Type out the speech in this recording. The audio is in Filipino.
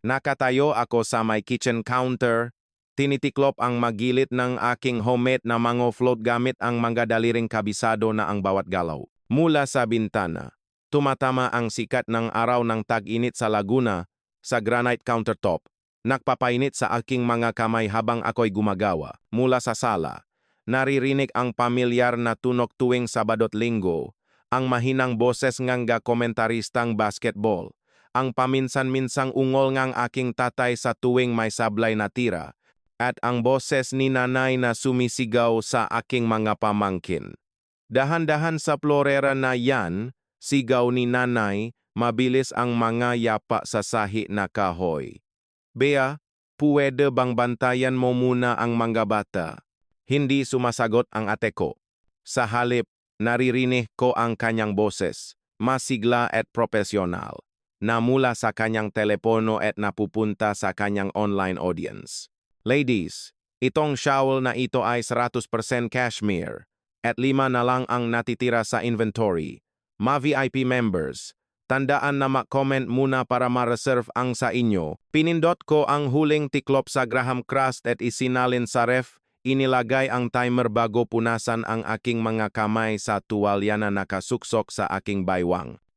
Nakatayo ako sa may kitchen counter, tinitiklop ang magilit ng aking homemade na mango float gamit ang mga daliring kabisado na ang bawat galaw. Mula sa bintana, tumatama ang sikat ng araw ng tag-init sa Laguna sa granite countertop. Nagpapainit sa aking mga kamay habang ako'y gumagawa. Mula sa sala, naririnig ang pamilyar na tunog tuwing Sabado't Linggo, ang mahinang boses ng komentaristang basketball, ang paminsan-minsang ungol ng aking tatay sa tuwing may sablay na tira, at ang boses ni nanay na sumisigaw sa aking mga pamangkin. Dahan-dahan sa florera na yan, sigaw ni nanay, mabilis ang mga yapa sa sahi na kahoy. Bea, puwede bang bantayan mo muna ang mga bata? Hindi sumasagot ang ate ko. Sa halip, naririnig ko ang kanyang boses, masigla at profesional, na mula sa kanyang telepono at napupunta sa kanyang online audience. Ladies, itong shawl na ito ay 100% cashmere, at 5 na lang ang natitira sa inventory. Ma-VIP members, tandaan na ma-comment muna para ma-reserve ang sa inyo. Pinindot ko ang huling tiklop sa Graham crust at isinalin sa ref. Inilagay ang timer bago punasan ang aking mga kamay sa tuwalya na nakasuksok sa aking baywang.